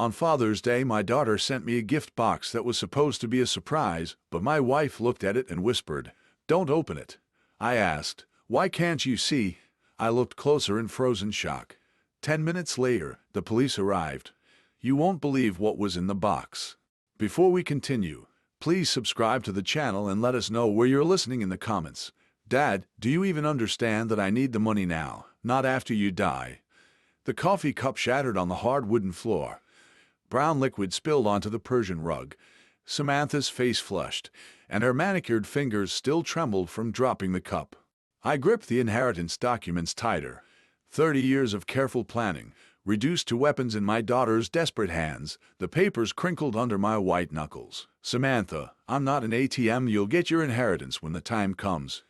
On Father's Day, my daughter sent me a gift box that was supposed to be a surprise, but my wife looked at it and whispered, "Don't open it." I asked, "Why can't you see?" I looked closer in frozen shock. 10 minutes later, the police arrived. You won't believe what was in the box. Before we continue, please subscribe to the channel and let us know where you're listening in the comments. Dad, do you even understand that I need the money now, not after you die? The coffee cup shattered on the hard wooden floor. Brown liquid spilled onto the Persian rug. Samantha's face flushed, and her manicured fingers still trembled from dropping the cup. I gripped the inheritance documents tighter. 30 years of careful planning, reduced to weapons in my daughter's desperate hands, the papers crinkled under my white knuckles. "Samantha, I'm not an ATM. You'll get your inheritance when the time comes."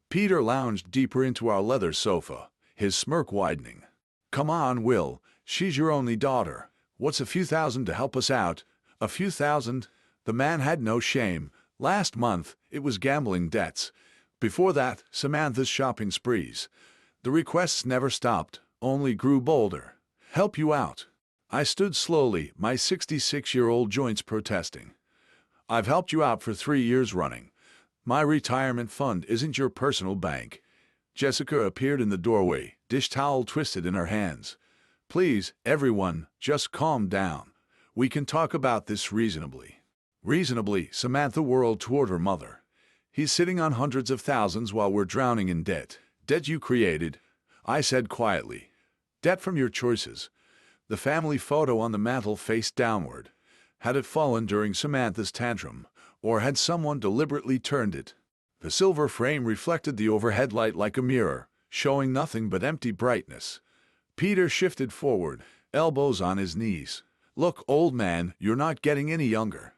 Peter lounged deeper into our leather sofa, his smirk widening. "Come on, Will. She's your only daughter. What's a few thousand to help us out?" A few thousand? The man had no shame. Last month, it was gambling debts. Before that, Samantha's shopping sprees. The requests never stopped, only grew bolder. "Help you out." I stood slowly, my 66-year-old joints protesting. "I've helped you out for 3 years running. My retirement fund isn't your personal bank." Jessica appeared in the doorway, dish towel twisted in her hands. "Please, everyone, just calm down. We can talk about this reasonably." Reasonably, Samantha whirled toward her mother. "He's sitting on hundreds of thousands while we're drowning in debt. Debt you created," I said quietly. "Debt from your choices." The family photo on the mantel faced downward. Had it fallen during Samantha's tantrum, or had someone deliberately turned it? The silver frame reflected the overhead light like a mirror, showing nothing but empty brightness. Peter shifted forward, elbows on his knees. "Look, old man, you're not getting any younger.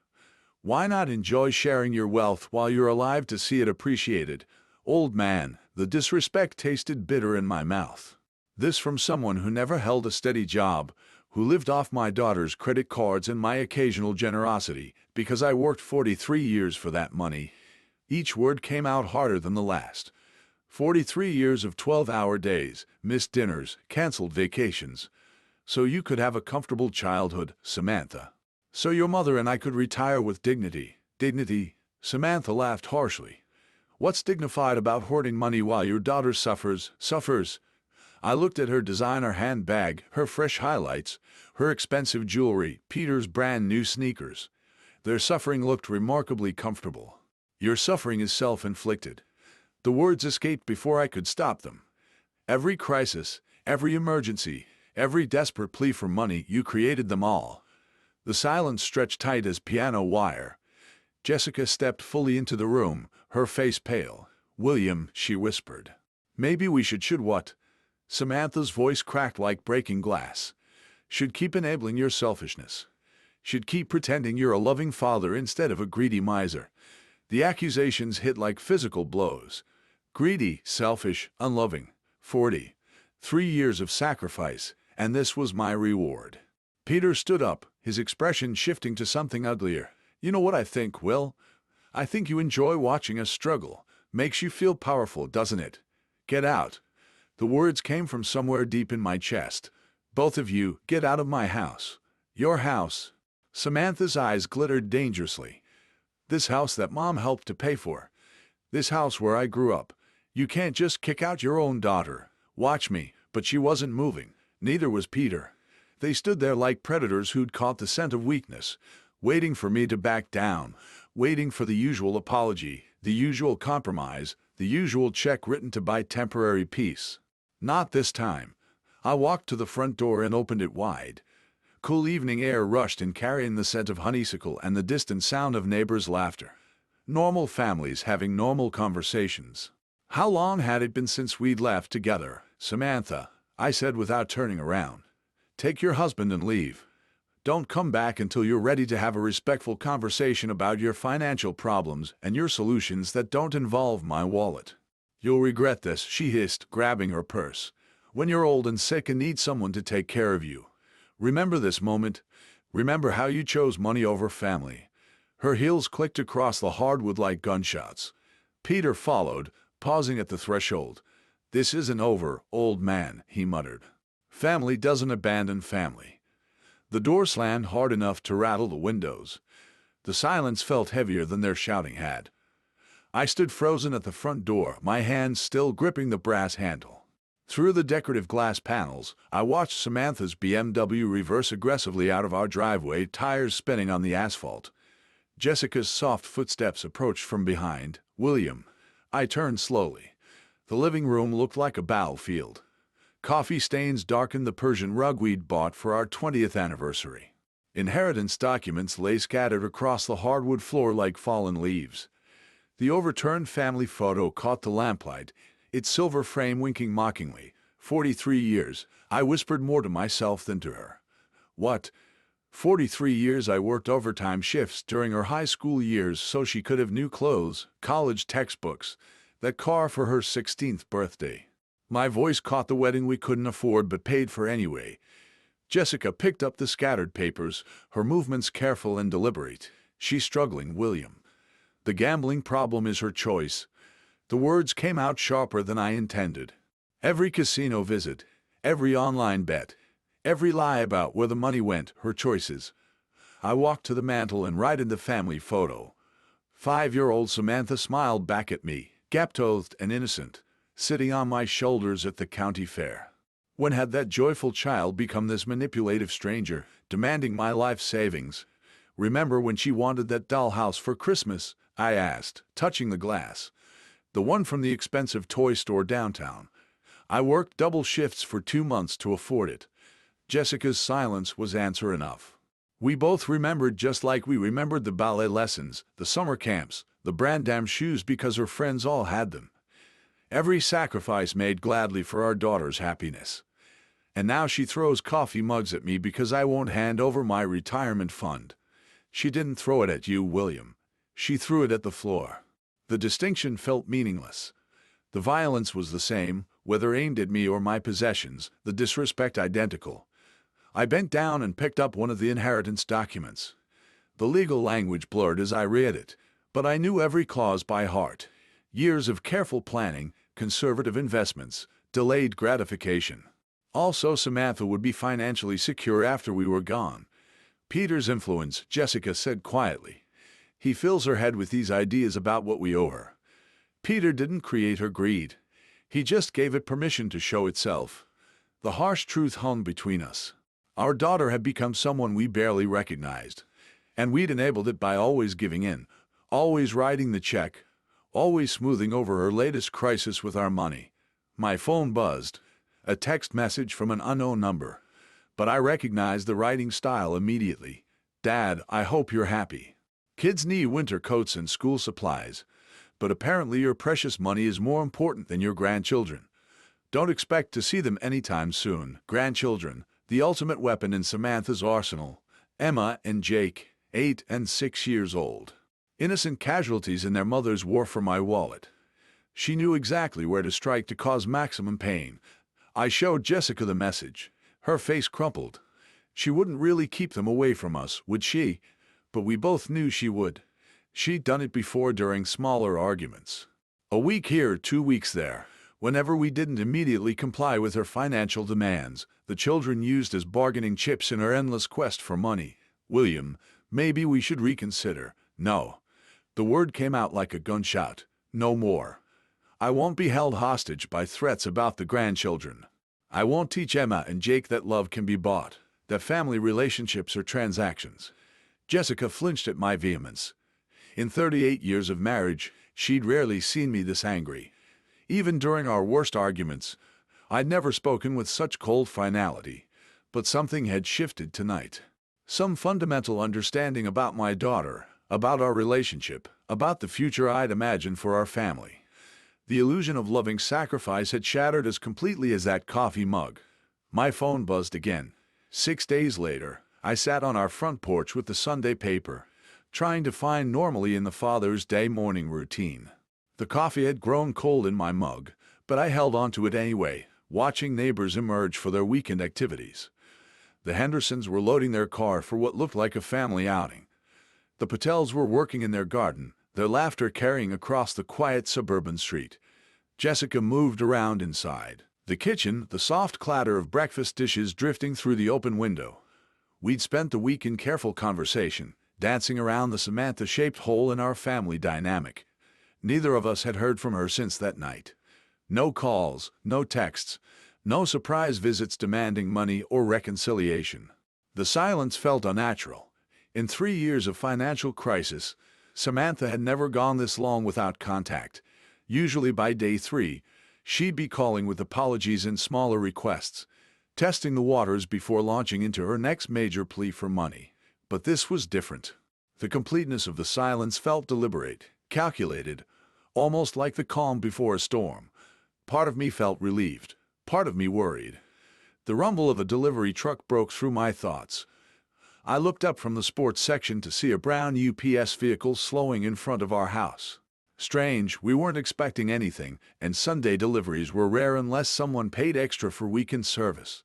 Why not enjoy sharing your wealth while you're alive to see it appreciated?" "Old man," the disrespect tasted bitter in my mouth. This from someone who never held a steady job, who lived off my daughter's credit cards and my occasional generosity, because I worked 43 years for that money. Each word came out harder than the last. 43 years of 12-hour days, missed dinners, canceled vacations. So you could have a comfortable childhood, Samantha. So your mother and I could retire with dignity. Dignity? Samantha laughed harshly. "What's dignified about hoarding money while your daughter suffers?" "Suffers?" I looked at her designer handbag, her fresh highlights, her expensive jewelry, Peter's brand new sneakers. Their suffering looked remarkably comfortable. "Your suffering is self-inflicted." The words escaped before I could stop them. "Every crisis, every emergency, every desperate plea for money, you created them all." The silence stretched tight as piano wire. Jessica stepped fully into the room, her face pale. "William," she whispered. "Maybe we should what?" Samantha's voice cracked like breaking glass. "Should keep enabling your selfishness. Should keep pretending you're a loving father instead of a greedy miser." The accusations hit like physical blows. Greedy, selfish, unloving. 43 years of sacrifice, and this was my reward. Peter stood up, his expression shifting to something uglier. "You know what I think, Will? I think you enjoy watching us struggle. Makes you feel powerful, doesn't it? Get out." The words came from somewhere deep in my chest. "Both of you, get out of my house." "Your house?" Samantha's eyes glittered dangerously. "This house that Mom helped to pay for. This house where I grew up. You can't just kick out your own daughter." "Watch me." But she wasn't moving. Neither was Peter. They stood there like predators who'd caught the scent of weakness, waiting for me to back down, waiting for the usual apology, the usual compromise, the usual check written to buy temporary peace. Not this time. I walked to the front door and opened it wide. Cool evening air rushed in, carrying the scent of honeysuckle and the distant sound of neighbors' laughter. Normal families having normal conversations. How long had it been since we'd laughed together? "Samantha," I said without turning around. "Take your husband and leave. Don't come back until you're ready to have a respectful conversation about your financial problems and your solutions that don't involve my wallet. You'll regret this," she hissed, grabbing her purse. "When you're old and sick and need someone to take care of you. Remember this moment. Remember how you chose money over family." Her heels clicked across the hardwood like gunshots. Peter followed, pausing at the threshold. "This isn't over, old man," he muttered. "Family doesn't abandon family." The door slammed hard enough to rattle the windows. The silence felt heavier than their shouting had. I stood frozen at the front door, my hands still gripping the brass handle. Through the decorative glass panels, I watched Samantha's BMW reverse aggressively out of our driveway, tires spinning on the asphalt. Jessica's soft footsteps approached from behind. "William." I turned slowly. The living room looked like a battlefield. Coffee stains darkened the Persian rug we'd bought for our 20th anniversary. Inheritance documents lay scattered across the hardwood floor like fallen leaves. The overturned family photo caught the lamplight, its silver frame winking mockingly. 43 years, I whispered more to myself than to her. What? 43 years I worked overtime shifts during her high school years so she could have new clothes, college textbooks, that car for her 16th birthday. My voice caught the wedding we couldn't afford but paid for anyway. Jessica picked up the scattered papers, her movements careful and deliberate. "She's struggling, William. The gambling problem is her choice." The words came out sharper than I intended. Every casino visit, every online bet, every lie about where the money went, her choices. I walked to the mantel and right in the family photo. 5-year-old Samantha smiled back at me, gap-toothed and innocent, sitting on my shoulders at the county fair. When had that joyful child become this manipulative stranger, demanding my life savings? "Remember when she wanted that dollhouse for Christmas?" I asked, touching the glass. "The one from the expensive toy store downtown. I worked double shifts for 2 months to afford it." Jessica's silence was answer enough. We both remembered just like we remembered the ballet lessons, the summer camps, the brand-name shoes because her friends all had them. Every sacrifice made gladly for our daughter's happiness. And now she throws coffee mugs at me because I won't hand over my retirement fund. She didn't throw it at you, William. She threw it at the floor. The distinction felt meaningless. The violence was the same, whether aimed at me or my possessions, the disrespect identical. I bent down and picked up one of the inheritance documents. The legal language blurred as I read it, but I knew every clause by heart. Years of careful planning, conservative investments, delayed gratification. Also, Samantha would be financially secure after we were gone. "Peter's influence," Jessica said quietly. "He fills her head with these ideas about what we owe her. Peter didn't create her greed. He just gave it permission to show itself." The harsh truth hung between us. Our daughter had become someone we barely recognized, and we'd enabled it by always giving in, always writing the check, always smoothing over her latest crisis with our money. My phone buzzed, a text message from an unknown number, but I recognized the writing style immediately. "Dad, I hope you're happy. Kids need winter coats and school supplies, but apparently your precious money is more important than your grandchildren. Don't expect to see them anytime soon. Grandchildren, the ultimate weapon in Samantha's arsenal. Emma and Jake, 8 and 6 years old. Innocent casualties in their mother's war for my wallet." She knew exactly where to strike to cause maximum pain. I showed Jessica the message. Her face crumpled. She wouldn't really keep them away from us, would she? But we both knew she would. She'd done it before during smaller arguments. A week here, 2 weeks there. Whenever we didn't immediately comply with her financial demands, the children used as bargaining chips in her endless quest for money. "William, maybe we should reconsider." "No." The word came out like a gunshot. "No more. I won't be held hostage by threats about the grandchildren. I won't teach Emma and Jake that love can be bought, that family relationships are transactions." Jessica flinched at my vehemence. In 38 years of marriage, she'd rarely seen me this angry. Even during our worst arguments, I'd never spoken with such cold finality, but something had shifted tonight. Some fundamental understanding about my daughter, about our relationship, about the future I'd imagined for our family. The illusion of loving sacrifice had shattered as completely as that coffee mug. My phone buzzed again. 6 days later, I sat on our front porch with the Sunday paper, trying to find normalcy in the Father's Day morning routine. The coffee had grown cold in my mug, but I held on to it anyway, watching neighbors emerge for their weekend activities. The Hendersons were loading their car for what looked like a family outing. The Patels were working in their garden, their laughter carrying across the quiet suburban street. Jessica moved around inside the kitchen, the soft clatter of breakfast dishes drifting through the open window. We'd spent the week in careful conversation, dancing around the Samantha-shaped hole in our family dynamic. Neither of us had heard from her since that night. No calls, no texts, no surprise visits demanding money or reconciliation. The silence felt unnatural. In 3 years of financial crisis, Samantha had never gone this long without contact. Usually by day 3, she'd be calling with apologies and smaller requests, testing the waters before launching into her next major plea for money. But this was different. The completeness of the silence felt deliberate, calculated, almost like the calm before a storm. Part of me felt relieved, part of me worried. The rumble of a delivery truck broke through my thoughts. I looked up from the sports section to see a brown UPS vehicle slowing in front of our house. Strange, we weren't expecting anything, and Sunday deliveries were rare unless someone paid extra for weekend service.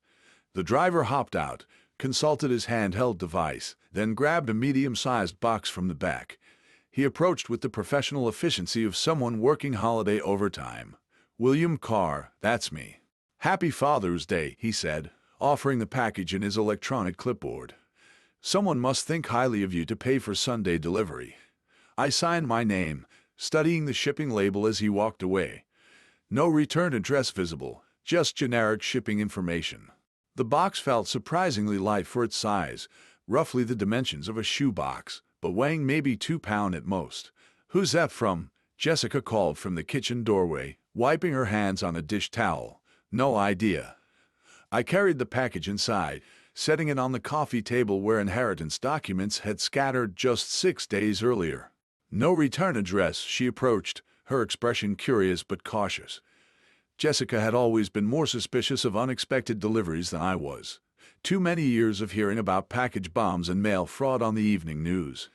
The driver hopped out, consulted his handheld device, then grabbed a medium-sized box from the back. He approached with the professional efficiency of someone working holiday overtime. "William Carr, that's me. Happy Father's Day," he said, offering the package in his electronic clipboard. "Someone must think highly of you to pay for Sunday delivery." I signed my name, studying the shipping label as he walked away. No return address visible, just generic shipping information. The box felt surprisingly light for its size, roughly the dimensions of a shoebox, but weighing maybe 2 pounds at most. "Who's that from?" Jessica called from the kitchen doorway, wiping her hands on a dish towel. "No idea." I carried the package inside, setting it on the coffee table where inheritance documents had scattered just 6 days earlier. "No return address," she approached, her expression curious but cautious. Jessica had always been more suspicious of unexpected deliveries than I was. Too many years of hearing about package bombs and mail fraud on the evening news.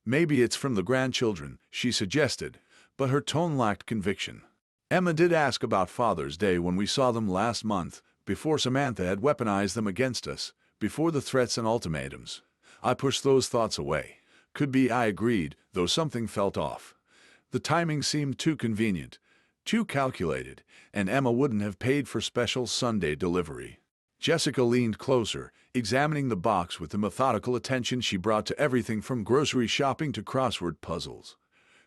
"Maybe it's from the grandchildren," she suggested, but her tone lacked conviction. "Emma did ask about Father's Day when we saw them last month, before Samantha had weaponized them against us, before the threats and ultimatums." I pushed those thoughts away. "Could be," I agreed, though something felt off. The timing seemed too convenient, too calculated, and Emma wouldn't have paid for special Sunday delivery. Jessica leaned closer, examining the box with the methodical attention she brought to everything from grocery shopping to crossword puzzles.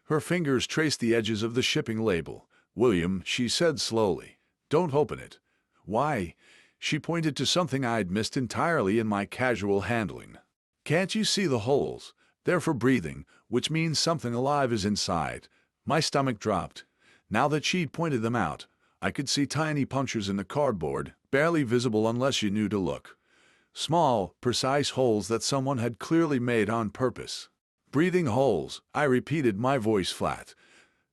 Her fingers traced the edges of the shipping label. "William," she said slowly, "don't open it." "Why?" She pointed to something I'd missed entirely in my casual handling. "Can't you see the holes? They're for breathing, which means something alive is inside." My stomach dropped. Now that she'd pointed them out, I could see tiny punctures in the cardboard, barely visible unless you knew to look. Small, precise holes that someone had clearly made on purpose. "Breathing holes," I repeated, my voice flat.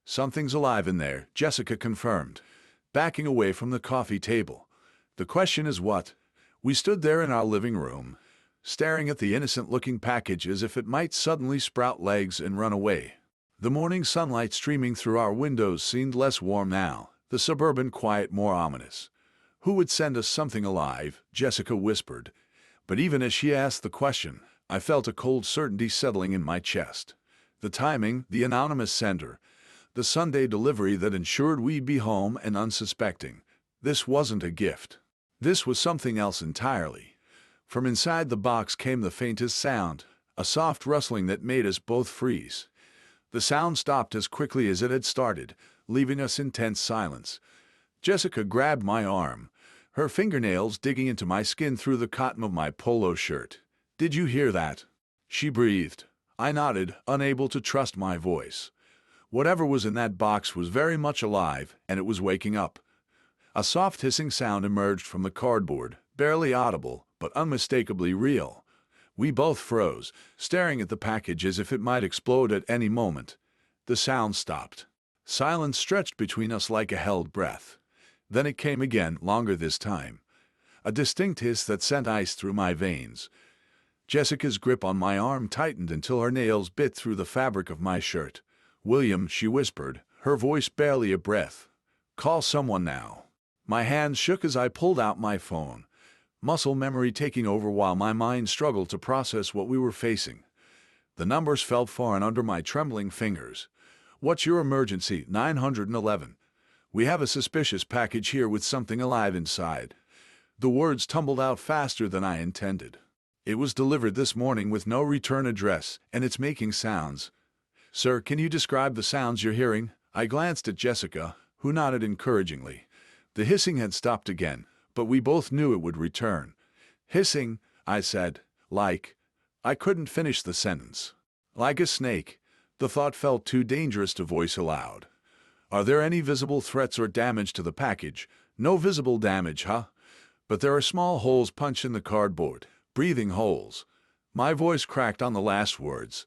"Something's alive in there," Jessica confirmed, backing away from the coffee table. "The question is what?" We stood there in our living room, staring at the innocent-looking package as if it might suddenly sprout legs and run away. The morning sunlight streaming through our windows seemed less warm now, the suburban quiet more ominous. "Who would send us something alive?" Jessica whispered. But even as she asked the question, I felt a cold certainty settling in my chest. The timing, the anonymous sender, the Sunday delivery that ensured we'd be home and unsuspecting. This wasn't a gift. This was something else entirely. From inside the box came the faintest sound, a soft rustling that made us both freeze. The sound stopped as quickly as it had started, leaving us in tense silence. Jessica grabbed my arm, her fingernails digging into my skin through the cotton of my polo shirt. "Did you hear that?" she breathed. I nodded, unable to trust my voice. Whatever was in that box was very much alive, and it was waking up. A soft hissing sound emerged from the cardboard, barely audible, but unmistakably real. We both froze, staring at the package as if it might explode at any moment. The sound stopped. Silence stretched between us like a held breath. Then it came again, longer this time. A distinct hiss that sent ice through my veins. Jessica's grip on my arm tightened until her nails bit through the fabric of my shirt. "William," she whispered, her voice barely a breath. "Call someone now." My hands shook as I pulled out my phone, muscle memory taking over while my mind struggled to process what we were facing. The numbers felt foreign under my trembling fingers. "What's your emergency?" 911. "We have a suspicious package here with something alive inside." The words tumbled out faster than I intended. It was delivered this morning with no return address, and it's making sounds. Sir, can you describe the sounds you're hearing? I glanced at Jessica, who nodded encouragingly. The hissing had stopped again, but we both knew it would return. Hissing, I said, like. I couldn't finish the sentence. Like a snake. The thought felt too dangerous to voice aloud. Are there any visible threats or damage to the package? No visible damage, huh? But there are small holes punched in the cardboard. Breathing holes. My voice cracked on the last words.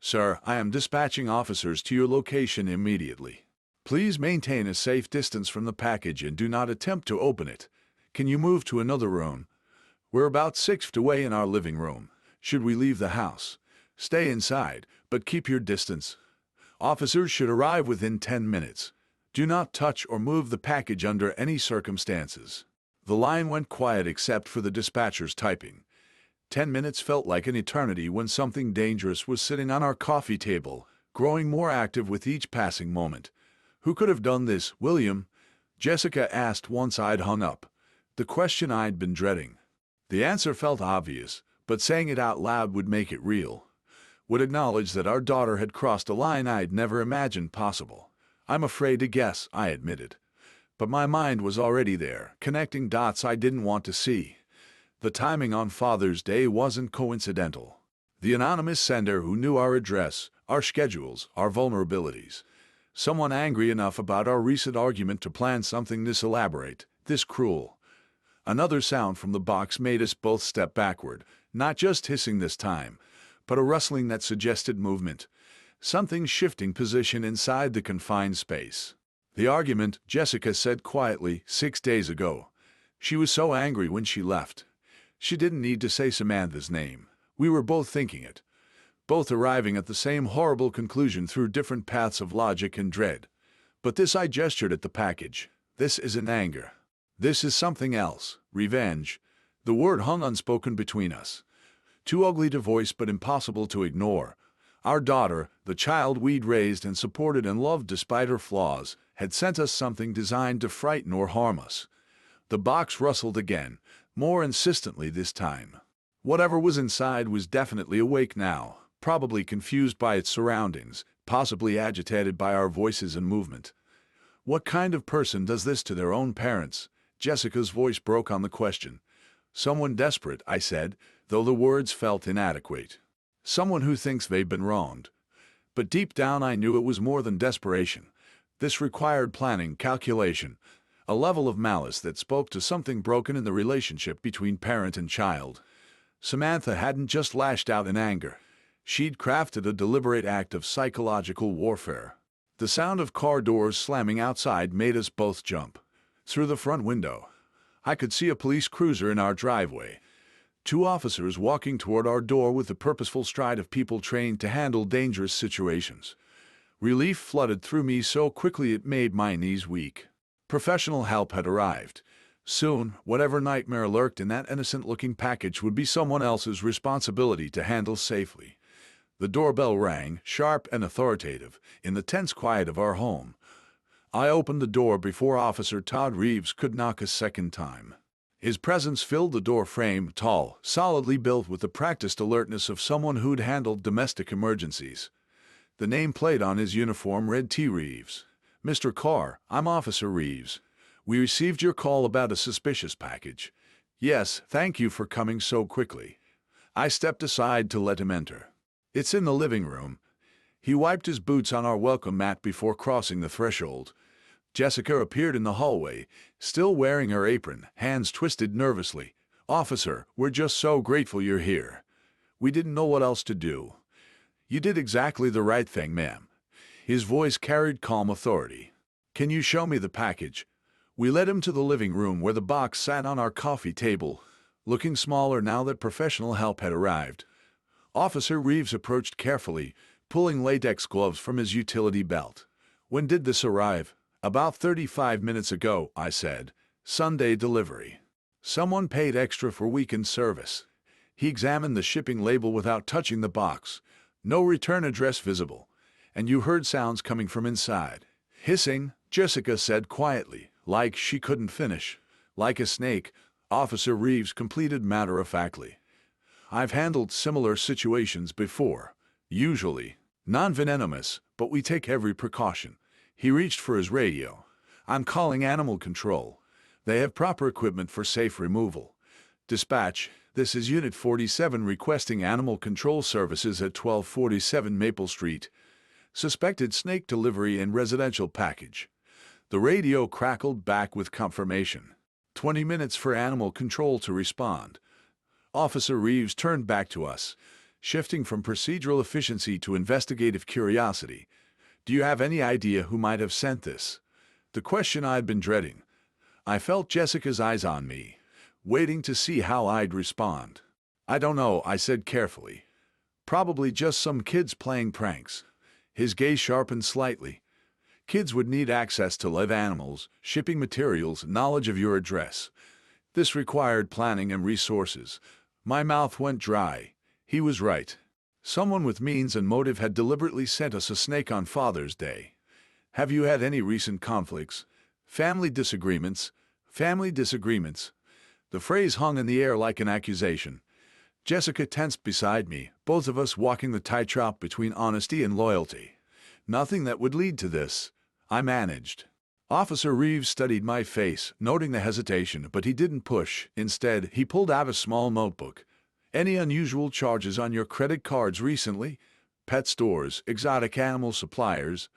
Sir, I am dispatching officers to your location immediately. Please maintain a safe distance from the package and do not attempt to open it. Can you move to another room? We're about 6 feet away in our living room. Should we leave the house? Stay inside, but keep your distance. Officers should arrive within 10 minutes. Do not touch or move the package under any circumstances. The line went quiet except for the dispatcher's typing. 10 minutes felt like an eternity when something dangerous was sitting on our coffee table, growing more active with each passing moment. Who could have done this, William? Jessica asked once I'd hung up. The question I'd been dreading. The answer felt obvious, but saying it out loud would make it real. Would acknowledge that our daughter had crossed a line I'd never imagined possible. I'm afraid to guess, I admitted. But my mind was already there, connecting dots I didn't want to see. The timing on Father's Day wasn't coincidental. The anonymous sender who knew our address, our schedules, our vulnerabilities. Someone angry enough about our recent argument to plan something this elaborate, this cruel. Another sound from the box made us both step backward, not just hissing this time, but a rustling that suggested movement. Something shifting position inside the confined space. The argument, Jessica said quietly, 6 days ago. She was so angry when she left. She didn't need to say Samantha's name. We were both thinking it. Both arriving at the same horrible conclusion through different paths of logic and dread. But this I gestured at the package. This isn't anger. This is something else. Revenge. The word hung unspoken between us. Too ugly to voice but impossible to ignore. Our daughter, the child we'd raised and supported and loved despite her flaws, had sent us something designed to frighten or harm us. The box rustled again, more insistently this time. Whatever was inside was definitely awake now, probably confused by its surroundings, possibly agitated by our voices and movement. What kind of person does this to their own parents? Jessica's voice broke on the question. Someone desperate, I said, though the words felt inadequate. Someone who thinks they've been wronged. But deep down I knew it was more than desperation. This required planning, calculation, a level of malice that spoke to something broken in the relationship between parent and child. Samantha hadn't just lashed out in anger. She'd crafted a deliberate act of psychological warfare. The sound of car doors slamming outside made us both jump. Through the front window, I could see a police cruiser in our driveway. 2 officers walking toward our door with the purposeful stride of people trained to handle dangerous situations. Relief flooded through me so quickly it made my knees weak. Professional help had arrived. Soon, whatever nightmare lurked in that innocent-looking package would be someone else's responsibility to handle safely. The doorbell rang, sharp and authoritative, in the tense quiet of our home. I opened the door before Officer Todd Reeves could knock a second time. His presence filled the door frame, tall, solidly built with the practiced alertness of someone who'd handled domestic emergencies. The nameplate on his uniform read T. Reeves. Mr. Carr, I'm Officer Reeves. We received your call about a suspicious package. Yes, thank you for coming so quickly. I stepped aside to let him enter. It's in the living room. He wiped his boots on our welcome mat before crossing the threshold. Jessica appeared in the hallway, still wearing her apron, hands twisted nervously. Officer, we're just so grateful you're here. We didn't know what else to do. You did exactly the right thing, ma'am. His voice carried calm authority. Can you show me the package? We led him to the living room where the box sat on our coffee table, looking smaller now that professional help had arrived. Officer Reeves approached carefully, pulling latex gloves from his utility belt. When did this arrive? About 35 minutes ago, I said. Sunday delivery. Someone paid extra for weekend service. He examined the shipping label without touching the box. No return address visible. And you heard sounds coming from inside. Hissing, Jessica said quietly, like she couldn't finish. Like a snake, Officer Reeves completed matter-of-factly. I've handled similar situations before. Usually non-venomous, but we take every precaution. He reached for his radio. I'm calling animal control. They have proper equipment for safe removal. Dispatch, this is Unit 47 requesting animal control services at 1247 Maple Street. Suspected snake delivery in residential package. The radio crackled back with confirmation. 20 minutes for animal control to respond. Officer Reeves turned back to us, shifting from procedural efficiency to investigative curiosity. Do you have any idea who might have sent this? The question I'd been dreading. I felt Jessica's eyes on me, waiting to see how I'd respond. I don't know, I said carefully. Probably just some kids playing pranks. His gaze sharpened slightly. Kids would need access to live animals, shipping materials, knowledge of your address. This required planning and resources. My mouth went dry. He was right. Someone with means and motive had deliberately sent us a snake on Father's Day. Have you had any recent conflicts? Family disagreements? Family disagreements? The phrase hung in the air like an accusation. Jessica tensed beside me, both of us walking the tightrope between honesty and loyalty. Nothing that would lead to this. I managed. Officer Reeves studied my face, noting the hesitation, but he didn't push. Instead, he pulled out a small notebook. Any unusual charges on your credit cards recently? Pet stores, exotic animal suppliers?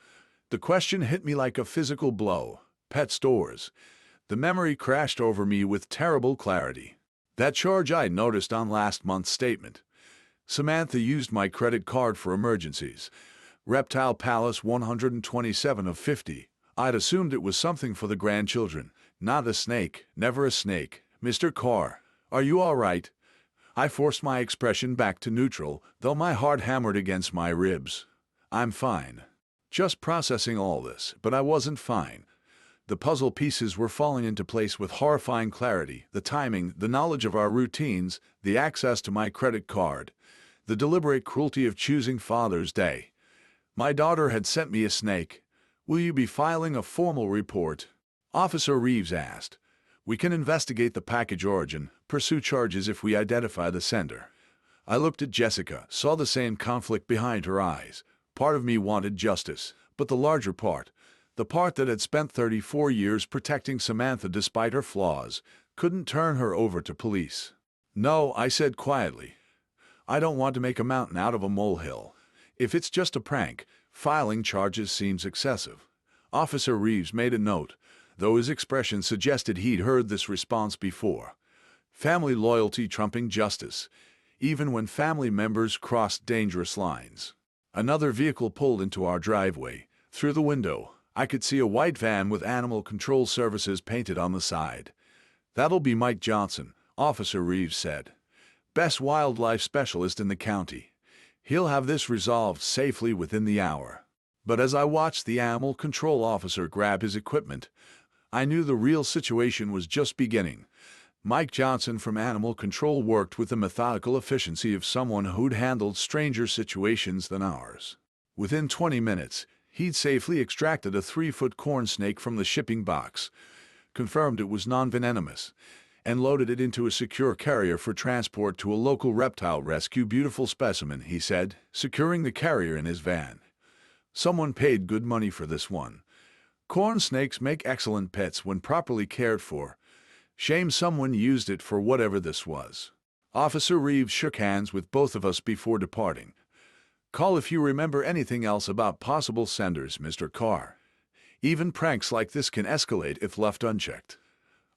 The question hit me like a physical blow. Pet stores. The memory crashed over me with terrible clarity. That charge I noticed on last month's statement. Samantha used my credit card for emergencies. Reptile Palace 127 of 50. I'd assumed it was something for the grandchildren. Not a snake, never a snake. Mr. Carr, are you all right? I forced my expression back to neutral, though my heart hammered against my ribs. I'm fine. Just processing all this, but I wasn't fine. The puzzle pieces were falling into place with horrifying clarity. The timing, the knowledge of our routines, the access to my credit card, the deliberate cruelty of choosing Father's Day. My daughter had sent me a snake. Will you be filing a formal report? Officer Reeves asked. We can investigate the package origin, pursue charges if we identify the sender. I looked at Jessica, saw the same conflict behind her eyes. Part of me wanted justice, but the larger part, the part that had spent 34 years protecting Samantha despite her flaws, couldn't turn her over to police. No, I said quietly. I don't want to make a mountain out of a molehill. If it's just a prank, filing charges seems excessive. Officer Reeves made a note, though his expression suggested he'd heard this response before. Family loyalty trumping justice, even when family members crossed dangerous lines. Another vehicle pulled into our driveway. Through the window, I could see a white van with Animal Control Services painted on the side. That'll be Mike Johnson, Officer Reeves said. Best wildlife specialist in the county. He'll have this resolved safely within the hour. But as I watched the animal control officer grab his equipment, I knew the real situation was just beginning. Mike Johnson from Animal Control worked with the methodical efficiency of someone who'd handled stranger situations than ours. Within 20 minutes, he'd safely extracted a 3-foot corn snake from the shipping box, confirmed it was non-venomous, and loaded it into a secure carrier for transport to a local reptile rescue. Beautiful specimen, he said, securing the carrier in his van. Someone paid good money for this one. Corn snakes make excellent pets when properly cared for. Shame someone used it for whatever this was. Officer Reeves shook hands with both of us before departing. Call if you remember anything else about possible senders, Mr. Carr. Even pranks like this can escalate if left unchecked.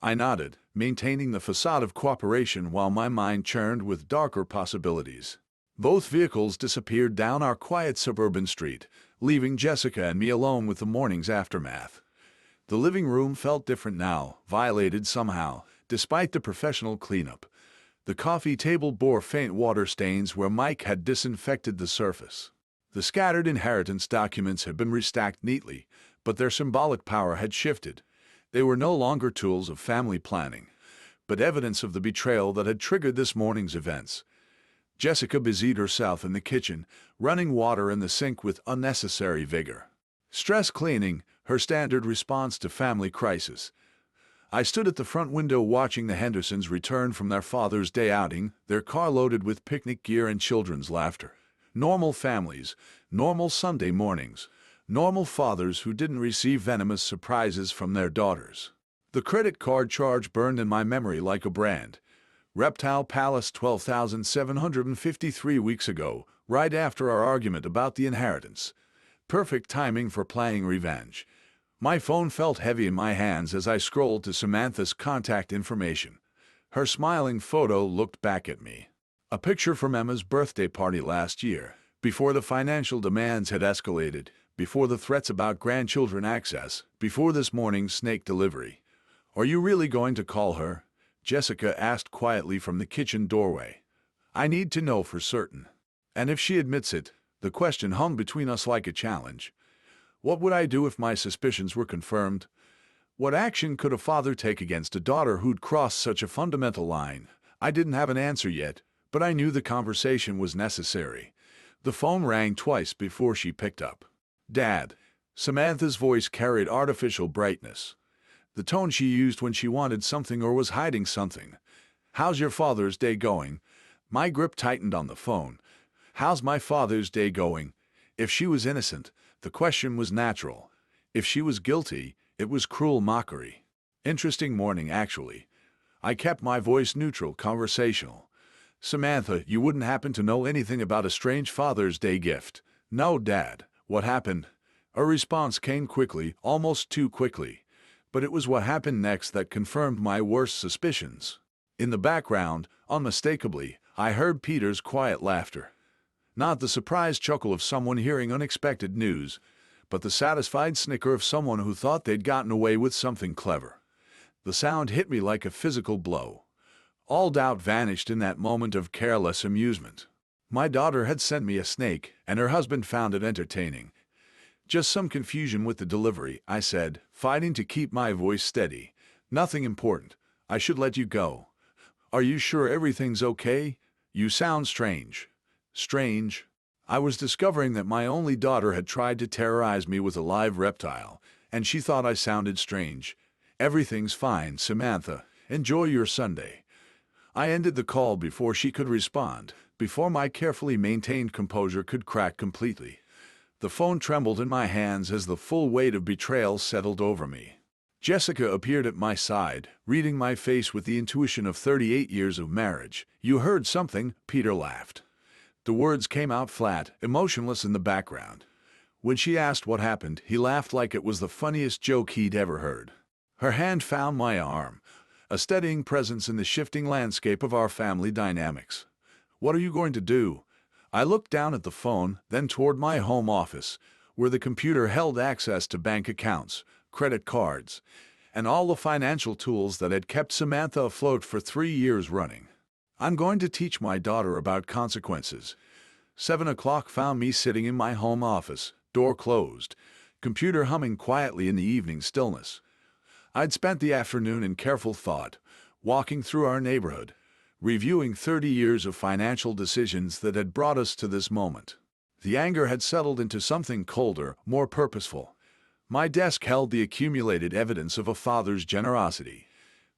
I nodded, maintaining the facade of cooperation while my mind churned with darker possibilities. Both vehicles disappeared down our quiet suburban street, leaving Jessica and me alone with the morning's aftermath. The living room felt different now, violated somehow, despite the professional cleanup. The coffee table bore faint water stains where Mike had disinfected the surface. The scattered inheritance documents had been restacked neatly, but their symbolic power had shifted. They were no longer tools of family planning, but evidence of the betrayal that had triggered this morning's events. Jessica busied herself in the kitchen, running water in the sink with unnecessary vigor. Stress cleaning, her standard response to family crisis. I stood at the front window watching the Hendersons return from their Father's Day outing, their car loaded with picnic gear and children's laughter. Normal families, normal Sunday mornings, normal fathers who didn't receive venomous surprises from their daughters. The credit card charge burned in my memory like a brand. Reptile Palace 12,753 weeks ago, right after our argument about the inheritance. Perfect timing for playing revenge. My phone felt heavy in my hands as I scrolled to Samantha's contact information. Her smiling photo looked back at me. A picture from Emma's birthday party last year, before the financial demands had escalated, before the threats about grandchildren access, before this morning's snake delivery. "Are you really going to call her?" Jessica asked quietly from the kitchen doorway. "I need to know for certain. And if she admits it," the question hung between us like a challenge. What would I do if my suspicions were confirmed? What action could a father take against a daughter who'd crossed such a fundamental line? I didn't have an answer yet, but I knew the conversation was necessary. The phone rang twice before she picked up. "Dad." Samantha's voice carried artificial brightness. The tone she used when she wanted something or was hiding something. "How's your Father's Day going?" My grip tightened on the phone. How's my Father's Day going? If she was innocent, the question was natural. If she was guilty, it was cruel mockery. Interesting morning, actually. I kept my voice neutral, conversational. "Samantha, you wouldn't happen to know anything about a strange Father's Day gift?" "No, Dad. What happened?" A response came quickly, almost too quickly. But it was what happened next that confirmed my worst suspicions. In the background, unmistakably, I heard Peter's quiet laughter. Not the surprised chuckle of someone hearing unexpected news, but the satisfied snicker of someone who thought they'd gotten away with something clever. The sound hit me like a physical blow. All doubt vanished in that moment of careless amusement. My daughter had sent me a snake, and her husband found it entertaining. "Just some confusion with the delivery," I said, fighting to keep my voice steady. "Nothing important. I should let you go." "Are you sure everything's okay? You sound strange." Strange? I was discovering that my only daughter had tried to terrorize me with a live reptile, and she thought I sounded strange. "Everything's fine, Samantha. Enjoy your Sunday." I ended the call before she could respond, before my carefully maintained composure could crack completely. The phone trembled in my hands as the full weight of betrayal settled over me. Jessica appeared at my side, reading my face with the intuition of 38 years of marriage. "You heard something," Peter laughed. The words came out flat, emotionless in the background. When she asked what happened, he laughed like it was the funniest joke he'd ever heard. Her hand found my arm, a steadying presence in the shifting landscape of our family dynamics. "What are you going to do?" I looked down at the phone, then toward my home office, where the computer held access to bank accounts, credit cards, and all the financial tools that had kept Samantha afloat for 3 years running. "I'm going to teach my daughter about consequences." 7 o'clock found me sitting in my home office, door closed, computer humming quietly in the evening stillness. I'd spent the afternoon in careful thought, walking through our neighborhood, reviewing 30 years of financial decisions that had brought us to this moment. The anger had settled into something colder, more purposeful. My desk held the accumulated evidence of a father's generosity.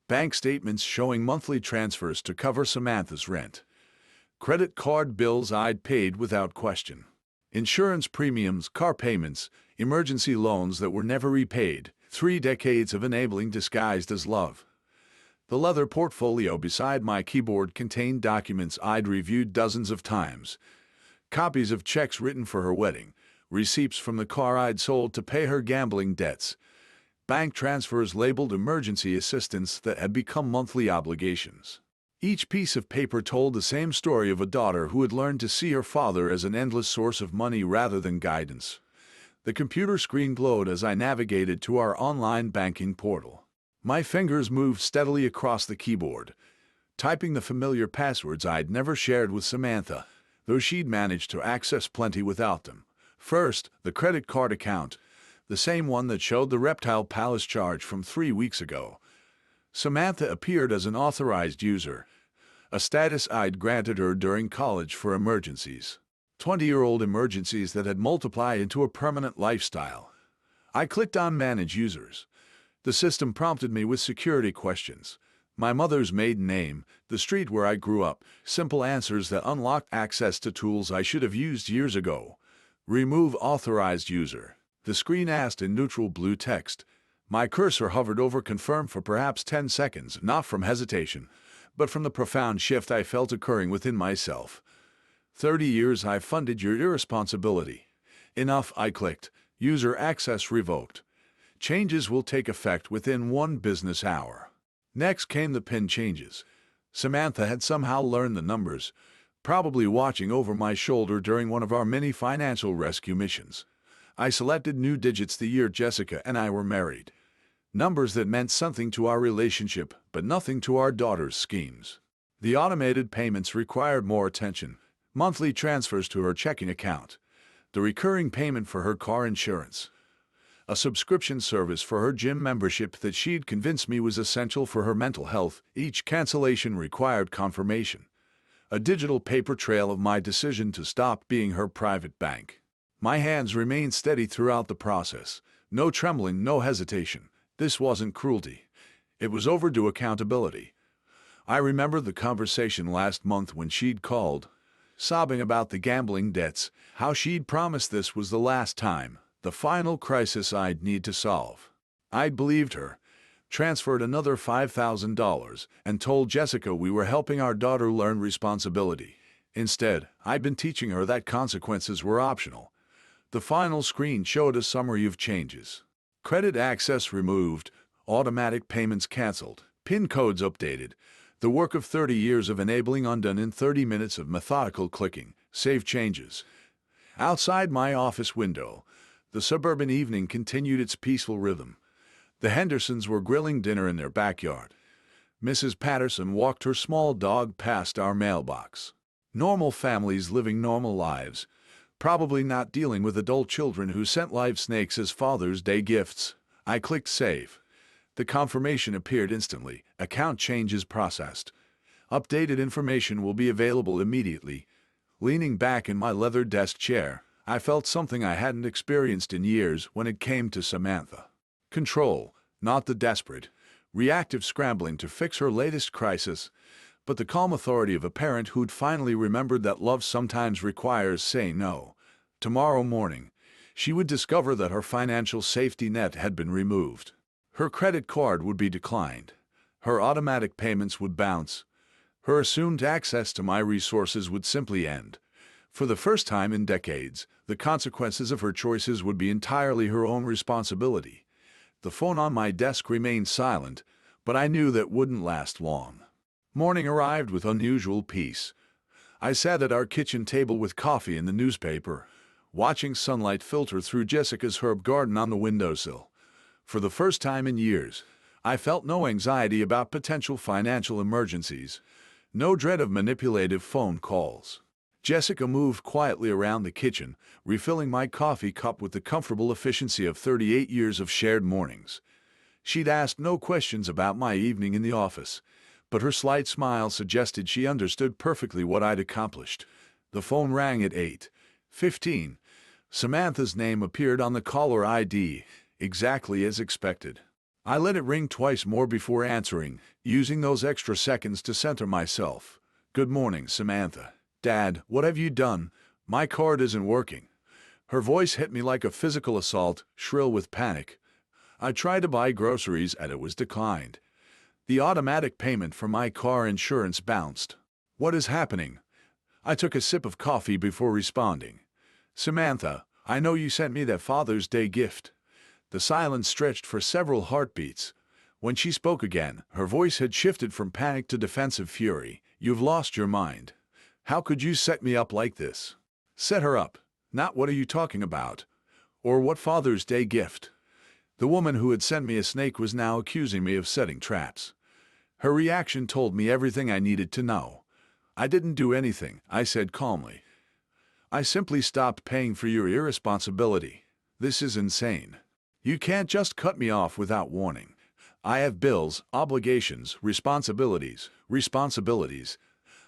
Bank statements showing monthly transfers to cover Samantha's rent. Credit card bills I'd paid without question. Insurance premiums, car payments, emergency loans that were never repaid. 3 decades of enabling disguised as love. The leather portfolio beside my keyboard contained documents I'd reviewed dozens of times. Copies of checks written for her wedding, receipts from the car I'd sold to pay her gambling debts, bank transfers labeled emergency assistance that had become monthly obligations. Each piece of paper told the same story of a daughter who had learned to see her father as an endless source of money rather than guidance. The computer screen glowed as I navigated to our online banking portal. My fingers moved steadily across the keyboard, typing the familiar passwords I'd never shared with Samantha, though she'd managed to access plenty without them. First, the credit card account, the same one that showed the Reptile Palace charge from 3 weeks ago. Samantha appeared as an authorized user, a status I'd granted her during college for emergencies. 20-year-old emergencies that had multiplied into a permanent lifestyle. I clicked on Manage Users. The system prompted me with security questions. My mother's maiden name, the street where I grew up, simple answers that unlocked access to tools I should have used years ago. Remove authorized user. The screen asked in neutral blue text. My cursor hovered over confirm for perhaps 10 seconds, not from hesitation, but from the profound shift I felt occurring within myself. 30 years I've funded your irresponsibility. Enough, I clicked. User access revoked. Changes will take effect within 1 business hour. Next came the PIN changes. Samantha had somehow learned the numbers, probably watching over my shoulder during one of our many financial rescue missions. I selected new digits the year Jessica and I were married. Numbers that meant something to our relationship, but nothing to our daughter's schemes. The automated payments required more attention. Monthly transfers to her checking account. The recurring payment for her car insurance. A subscription service for her gym membership that she'd convinced me was essential for her mental health. Each cancellation required confirmation. A digital paper trail of my decision to stop being her private bank. My hands remained steady throughout the process. No trembling, no hesitation. This wasn't cruelty. It was overdue accountability. I remember the conversation last month when she'd called, sobbing about the gambling debts, how she'd promised this was the last time, the final crisis I'd need to solve. I'd believed her, transferred another $5,000, and told Jessica we were helping our daughter learn responsibility. Instead, I'd been teaching her that consequences were optional. The final screen showed a summary of changes. Credit access removed, automatic payments canceled, PIN codes updated, the work of 30 years of enabling undone in 30 minutes of methodical clicking, save changes. Outside my office window, the suburban evening continued its peaceful rhythm. The Hendersons were grilling dinner in their backyard. Mrs. Patterson walked her small dog past our mailbox. Normal families living normal lives, probably not dealing with adult children who sent live snakes as Father's Day gifts. I clicked save. The confirmation appeared instantly. Account changes processed. Updated information will be available immediately. Leaning back in my leather desk chair, I felt something I hadn't experienced in years when it came to Samantha. Control, not the desperate, reactive scrambling to fix her latest crisis, but the calm authority of a parent who'd finally remembered that love sometimes requires saying no. Tomorrow morning, she would discover that her financial safety net had been removed. Her credit card would be declined. Her automatic payments would bounce. Her assumed access to my resources would simply end. For the first time in decades, the consequences of her choices would be entirely her own responsibility. The phone on my desk remained silent, but I knew that wouldn't last long. Morning arrived with unusual peace. I sat at our kitchen table with coffee and the newspaper, watching sunlight filter through Jessica's herb garden on the windowsill. For the first time in years, I felt no anxiety about potential financial emergencies, no dread of manipulative phone calls. Jessica moved quietly around the kitchen, refilling my coffee cup with the comfortable efficiency of 38 years of shared mornings. She'd asked no questions about my evening in the office, but her slight smile suggested she understood perfectly what I'd accomplished. The phone rang at 8:15. Samantha's name appeared on the caller ID, exactly as expected. I let it ring twice more before answering, using those extra seconds to center myself. "Good morning, Samantha." "Dad, what have you done? My card isn't working." Her voice hit me like a physical assault, shrill with panic. I tried to buy groceries and it was declined. The automatic payment for my car insurance bounced. "What is happening?" I took a sip of coffee before responding. "Samantha, I know you sent me that Father's Day gift." The silence stretched for several heartbeats. When she spoke again, her voice had shifted from panic to defensive fury. "You've lost your mind. How could you set me up like this?" "Set her up. Not what are you talking about? Or what Father's Day gift?" The woman who had sent me a snake was now accusing me of setting traps. Her reaction told me everything I needed to know. "I didn't do anything," I said calmly. "I simply stopped paying for your irresponsibility. This is insane. You can't just cut me off without warning. I have bills, obligations, responsibilities.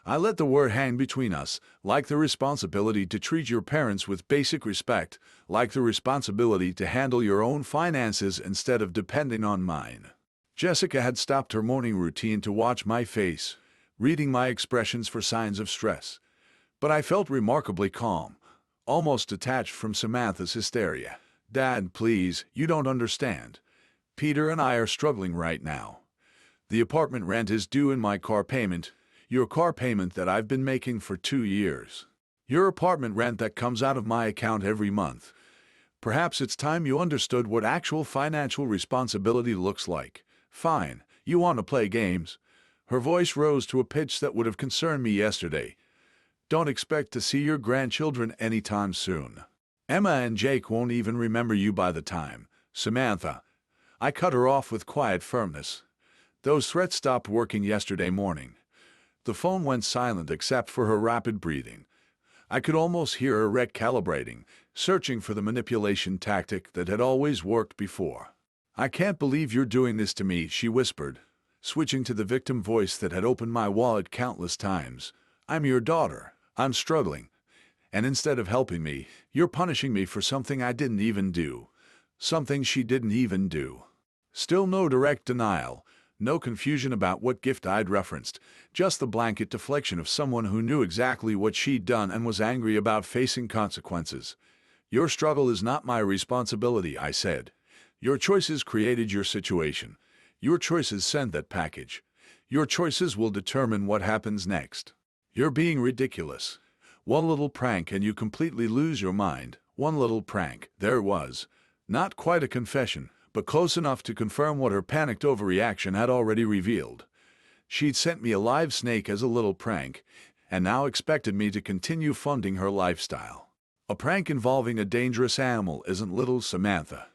I let the word hang between us, like the responsibility to treat your parents with basic respect, like the responsibility to handle your own finances instead of depending on mine. Jessica had stopped her morning routine to watch my face, reading my expressions for signs of stress. But I felt remarkably calm, almost detached from Samantha's hysteria. "Dad, please, you don't understand. Peter and I are struggling right now. The apartment rent is due and my car payment, your car payment that I've been making for 2 years. Your apartment rent that comes out of my account every month. Perhaps it's time you understood what actual financial responsibility looks like. Fine, you want to play games." Her voice rose to a pitch that would have concerned me yesterday. "Don't expect to see your grandchildren anytime soon. Emma and Jake won't even remember you by the time." "Samantha." I cut her off with quiet firmness. Those threats stopped working yesterday morning. The phone went silent except for her rapid breathing. I could almost hear her recalibrating, searching for the manipulation tactic that had always worked before. "I can't believe you're doing this to me," she whispered, switching to the victim voice that had opened my wallet countless times. "I'm your daughter. I'm struggling. And instead of helping me, you're punishing me for something I didn't even do. Something she didn't even do." Still no direct denial, no confusion about what gift I'd referenced, just the blanket deflection of someone who knew exactly what she'd done and was angry about facing consequences. "Your struggle is not my responsibility," I said. "Your choices created your situation. Your choices sent that package. Your choices will determine what happens next. You're being ridiculous. One little prank and you completely lose your mind. One little prank." There it was. Not quite a confession, but close enough to confirm what her panicked overreaction had already revealed. She'd sent me a live snake as a little prank, and now expected me to continue funding her lifestyle. A prank involving a dangerous animal isn't little, Samantha.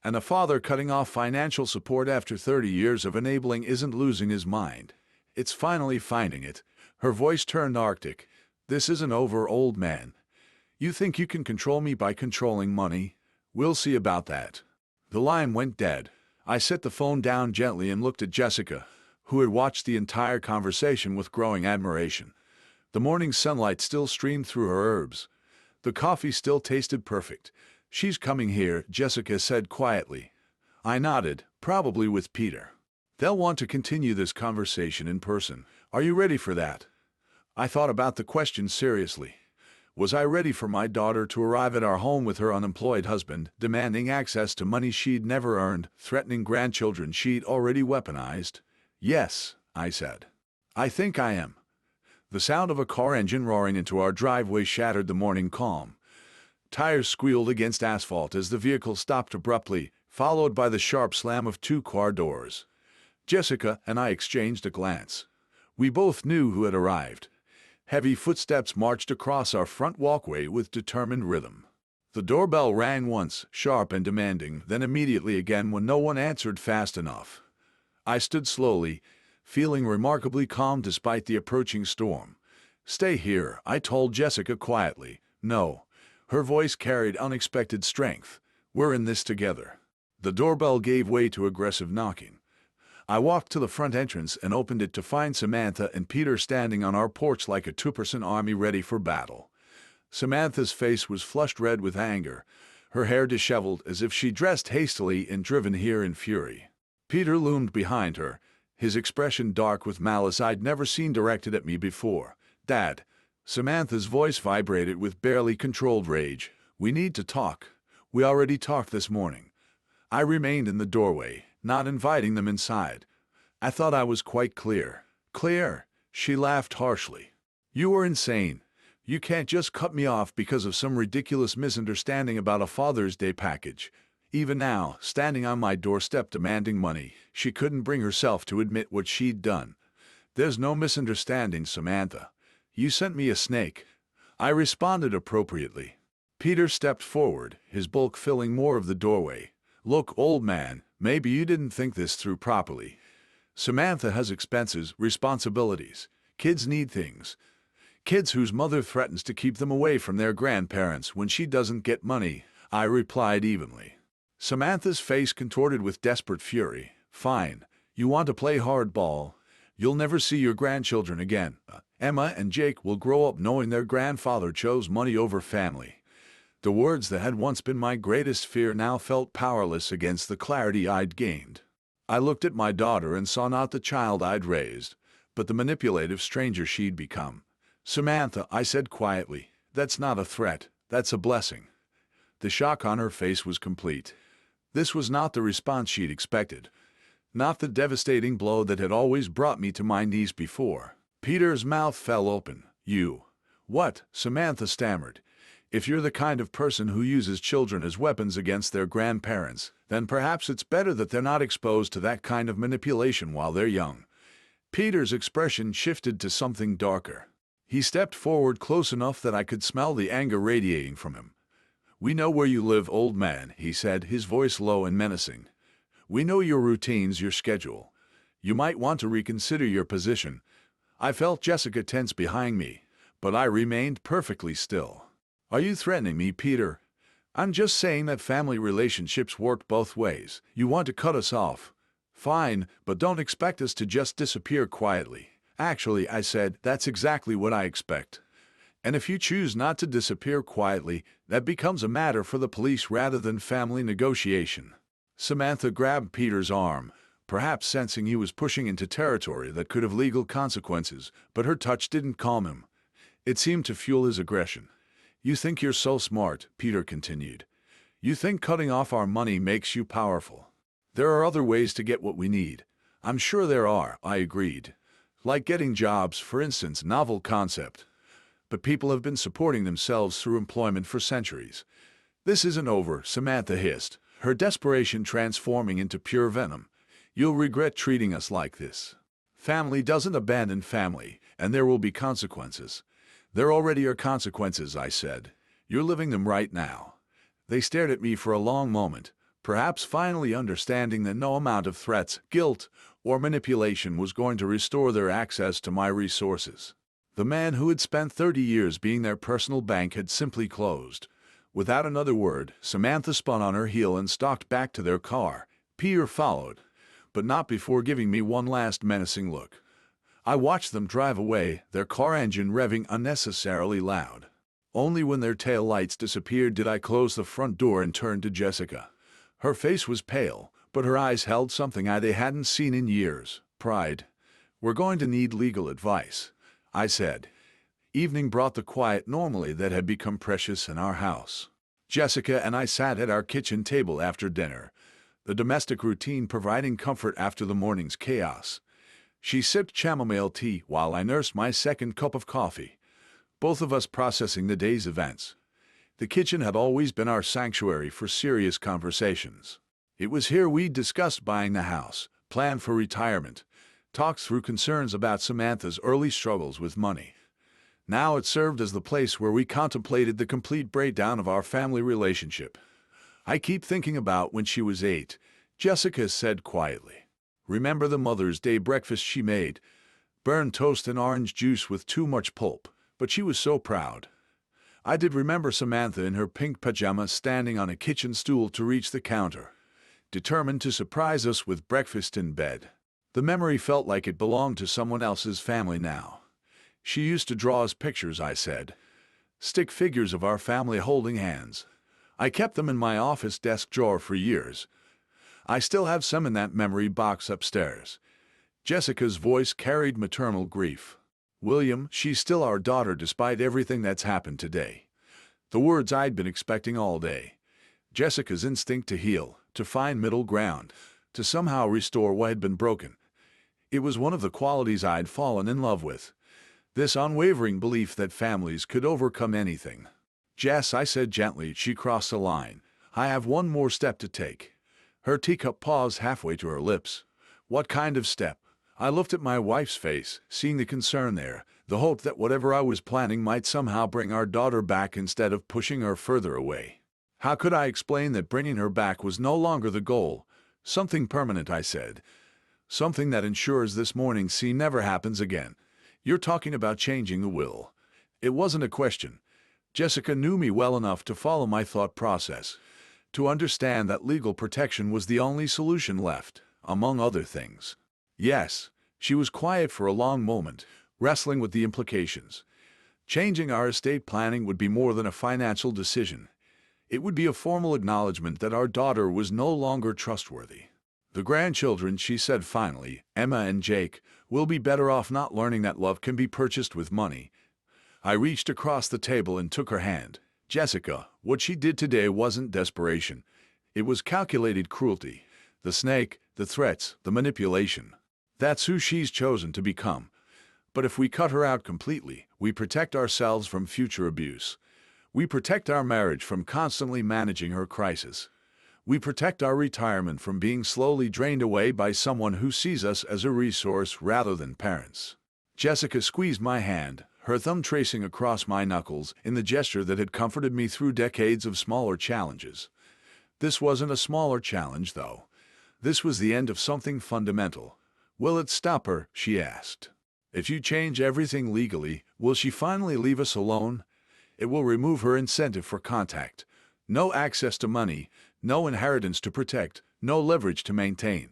And a father cutting off financial support after 30 years of enabling isn't losing his mind. It's finally finding it. Her voice turned arctic. "This isn't over, old man. You think you can control me by controlling money? We'll see about that." The line went dead. I set the phone down gently and looked at Jessica, who had watched the entire conversation with growing admiration. The morning sunlight still streamed through her herbs. The coffee still tasted perfect. "She's coming here," Jessica said quietly. I nodded, "Probably with Peter. They'll want to continue this conversation in person. Are you ready for that?" I thought about the question seriously. Was I ready for my daughter to arrive at our home with her unemployed husband, demanding access to money she'd never earned, threatening grandchildren she'd already weaponized? "Yes," I said. "I think I am." The sound of a car engine roaring into our driveway shattered the morning calm. Tires squealed against asphalt as the vehicle stopped abruptly, followed by the sharp slam of 2 car doors. Jessica and I exchanged a glance. We both knew who had arrived. Heavy footsteps marched across our front walkway with determined rhythm. The doorbell rang once, sharp and demanding, then immediately again when no one answered fast enough. I stood slowly, feeling remarkably calm despite the approaching storm. "Stay here," I told Jessica quietly. "No." Her voice carried unexpected strength. "We're in this together." The doorbell gave way to aggressive knocking. I walked to the front entrance and opened it to find Samantha and Peter standing on our porch like a 2-person army ready for battle. Samantha's face was flushed red with anger, her hair disheveled as if she dressed hastily and driven here in fury. Peter loomed behind her, his expression dark with malice I'd never seen directed at me before. "Dad." Samantha's voice vibrated with barely controlled rage. "We need to talk. We already talked this morning." I remained in the doorway, not inviting them inside. "I thought I was quite clear." "Clear?" She laughed harshly. "You were insane. You can't just cut me off because of some ridiculous misunderstanding about a Father's Day package." Even now, standing on my doorstep demanding money, she couldn't bring herself to admit what she'd done. "There's no misunderstanding, Samantha. You sent me a snake." I responded appropriately. Peter stepped forward, his bulk filling more of the doorway. "Look, old man, maybe you didn't think this through properly. Samantha has expenses, responsibilities. Kids need things. Kids whose mother threatens to keep them away from their grandparents when she doesn't get money," I replied evenly. Samantha's face contorted with desperate fury. "Fine. You want to play hardball. You'll never see your grandchildren again. Emma and Jake will grow up knowing their grandfather chose money over family. The words that had once been my greatest fear now felt powerless against the clarity I'd gained. I looked at my daughter and saw not the child I'd raised, but the manipulative stranger she'd become. "Samantha," I said quietly, "that's not a threat, that's a blessing." The shock on her face was complete. This was not the response she'd expected. Not the devastating blow that had always brought me to my knees before. Peter's mouth fell open. "You." "What?" Samantha stammered. "If you're the kind of person who uses children as weapons against their grandparents, then perhaps it's better that they're not exposed to that kind of manipulation while they're young." Peter's expression shifted to something darker. He stepped forward close enough that I could smell the anger radiating from him. "We know where you live, old man," he said, his voice low and menacing. "We know your routines, your schedule. You might want to reconsider your position." I felt Jessica tense behind me, but I remained perfectly still. "Are you threatening me, Peter?" "I'm just saying that family relationships work both ways. You want to cut us off? Fine, but don't expect us to just disappear quietly." "Actually," I said, "that's exactly what I expect. And if you choose not to disappear quietly, that becomes a matter for the police rather than family negotiation." Samantha grabbed Peter's arm, perhaps sensing he was pushing into territory that could have legal consequences, but her touch didn't calm him. It seemed to fuel his aggression. "You think you're so smart," Peter continued. "You think cutting off our money makes you powerful. There are other ways to get what we need." "I'm sure there are," I agreed. "Like getting jobs, for instance, novel concept. But people have been supporting themselves through employment for centuries." "This isn't over," Samantha hissed, her desperation transforming into pure venom. "You'll regret treating us like this. Family doesn't abandon family, and there will be consequences." "There already are consequences," I said. "You're living them right now." They stared at me for a long moment, perhaps finally understanding that no amount of threats, guilt, or manipulation was going to restore their access to my resources. The man who had spent 30 years being their personal bank had simply closed. Without another word, Samantha spun on her heel and stalked back to their car. Peter followed, but not before giving me one last menacing look. I watched them drive away, their car engine revving unnecessarily loud. Only when their tail lights disappeared did I close the front door and turn to Jessica. Her face was pale, but her eyes held something I hadn't seen in years: pride. "We're going to need legal advice," I said. Evening brought the quiet normally that had become precious in our house. Jessica and I sat at our kitchen table after dinner, the domestic routine providing comfort after the morning's chaos. She sipped chamomile tea while I nursed my second cup of coffee, both of us processing the day's events. The kitchen had always been our sanctuary for serious conversations. It was here we discussed buying the house, planned for retirement, talked through concerns about Samantha's early struggles with money. Now it served as the place where we contemplated the complete breakdown of our family relationship. "I keep thinking about when she was 8, Jessica said quietly. "Remember the Mother's Day breakfast she made? Burned toast and orange juice with too much pulp, but she was so proud." I did remember Samantha in her pink pajamas standing on a kitchen stool to reach the counter, determined to surprise us with breakfast in bed. The memory felt like it belonged to someone else's family now. "She used to draw us pictures," I said. "Stick figures of our family holding hands. I kept them in my office desk drawer for years. I still have some in that memory box upstairs." Jessica's voice carried maternal grief. "William, she's still our daughter despite everything that's happened today." The words I'd been expecting all day. Jessica's instinct to heal, to find middle ground, to somehow restore what had been broken. It was one of the qualities I'd fallen in love with. This unwavering belief that families could overcome anything. "Jess," I said gently, she crossed the line. "I have one more step to take." Her teacup paused halfway to her lips. "What kind of step?" I looked at my wife's face, seeing the concern there, the hope that whatever I was planning might somehow bring our daughter back instead of pushing her further away. How could I explain that bringing her back was no longer the goal? "Something permanent," I said. "Something that ensures this morning's scene never happens again." "You're talking about changing the will." It wasn't a question. Jessica knew me well enough to follow my thought process, to understand that legal protection was the only solution left, among other things. "Yes." She was quiet for a long moment, wrestling with the implications. Changing our estate planning would be more than a financial decision. It would be a formal acknowledgement that our daughter was no longer trustworthy. The grandchildren, she said finally, Emma and Jake, will be better off not learning that love can be purchased with money. I reached across the table and took her hand. Jessica, what she did today wasn't desperation. It was calculated cruelty. The snake, the threats, the manipulation. That's who she's chosen to become. But if we cut her out completely, we protect ourselves from future abuse. We protect our marriage from constantly managing her crisis. We protect our retirement from being slowly drained away by someone who sees us as a resource rather than parents. Jessica squeezed my hand, her thumb tracing across my knuckles in the gesture that had comforted me through decades of smaller challenges. This wasn't a smaller challenge, though. This was the end of something fundamental. Will it stop her? She asked. If you change everything legally, will she finally leave us alone? It will remove her incentive for contact. No access to money, no inheritance to protect, no leverage to maintain.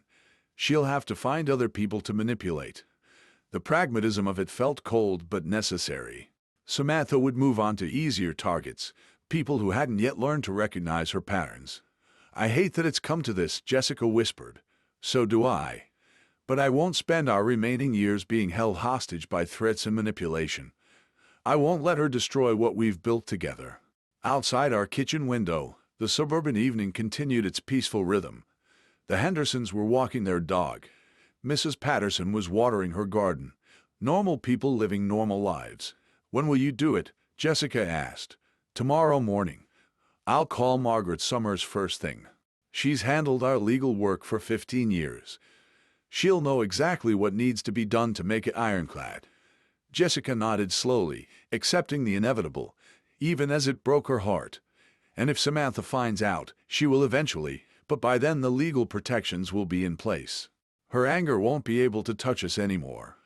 She'll have to find other people to manipulate. The pragmatism of it felt cold but necessary. Samantha would move on to easier targets, people who hadn't yet learned to recognize her patterns. I hate that it's come to this, Jessica whispered. So do I. But I won't spend our remaining years being held hostage by threats and manipulation. I won't let her destroy what we've built together. Outside our kitchen window, the suburban evening continued its peaceful rhythm. The Hendersons were walking their dog. Mrs. Patterson was watering her garden. Normal people living normal lives. When will you do it? Jessica asked. Tomorrow morning. I'll call Margaret Summers first thing. She's handled our legal work for 15 years. She'll know exactly what needs to be done to make it ironclad. Jessica nodded slowly, accepting the inevitable, even as it broke her heart. And if Samantha finds out, she will eventually, but by then the legal protections will be in place. Her anger won't be able to touch us anymore.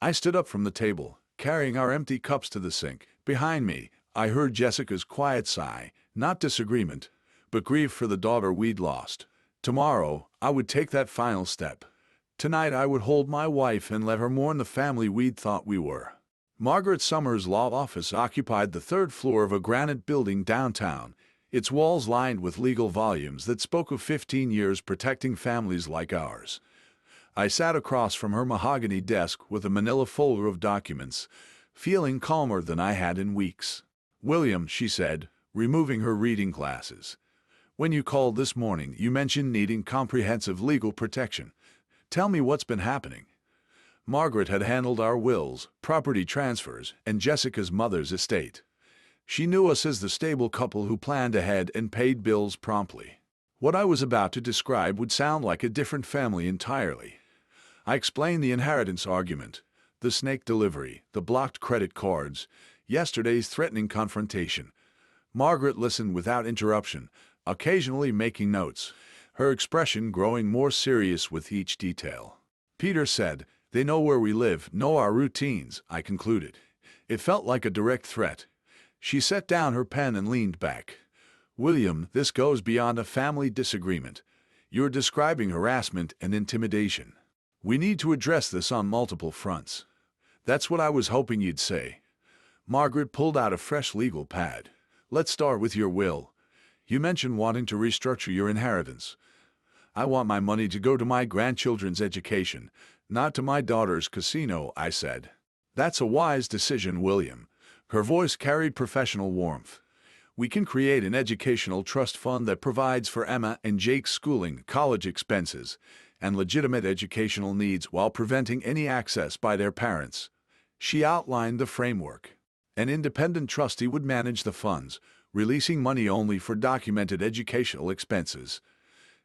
I stood up from the table, carrying our empty cups to the sink. Behind me, I heard Jessica's quiet sigh, not disagreement, but grief for the daughter we'd lost. Tomorrow, I would take that final step. Tonight I would hold my wife and let her mourn the family we'd thought we were. Margaret Summers' law office occupied the third floor of a granite building downtown, its walls lined with legal volumes that spoke of 15 years protecting families like ours. I sat across from her mahogany desk with a manila folder of documents, feeling calmer than I had in weeks. William, she said, removing her reading glasses. When you called this morning, you mentioned needing comprehensive legal protection. Tell me what's been happening. Margaret had handled our wills, property transfers, and Jessica's mother's estate. She knew us as the stable couple who planned ahead and paid bills promptly. What I was about to describe would sound like a different family entirely. I explained the inheritance argument, the snake delivery, the blocked credit cards, yesterday's threatening confrontation. Margaret listened without interruption, occasionally making notes, her expression growing more serious with each detail. Peter said, "They know where we live, know our routines," I concluded. It felt like a direct threat. She set down her pen and leaned back. "William, this goes beyond a family disagreement. You're describing harassment and intimidation. We need to address this on multiple fronts." "That's what I was hoping you'd say." Margaret pulled out a fresh legal pad. "Let's start with your will. You mentioned wanting to restructure your inheritance." "I want my money to go to my grandchildren's education, not to my daughter's casino," I said. "That's a wise decision, William." Her voice carried professional warmth. "We can create an educational trust fund that provides for Emma and Jake's schooling, college expenses, and legitimate educational needs while preventing any access by their parents." She outlined the framework. An independent trustee would manage the funds, releasing money only for documented educational expenses.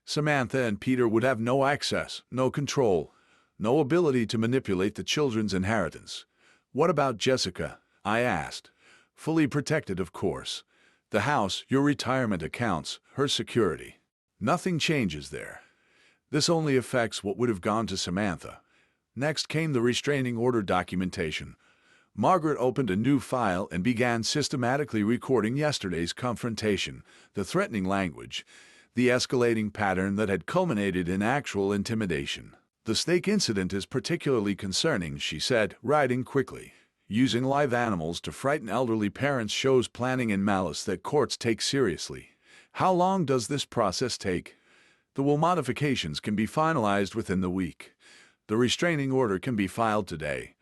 Samantha and Peter would have no access, no control, no ability to manipulate the children's inheritance. "What about Jessica?" I asked. "Fully protected, of course. The house, your retirement accounts, her security. Nothing changes there. This only affects what would have gone to Samantha." Next came the restraining order documentation. Margaret opened a new file and began systematically recording yesterday's confrontation, the threatening language, the escalating pattern that had culminated in actual intimidation. The snake incident is particularly concerning, she said, writing quickly. Using live animals to frighten elderly parents shows planning and malice that courts take seriously. How long does this process take? The will modifications can be finalized within the week. The restraining order can be filed today.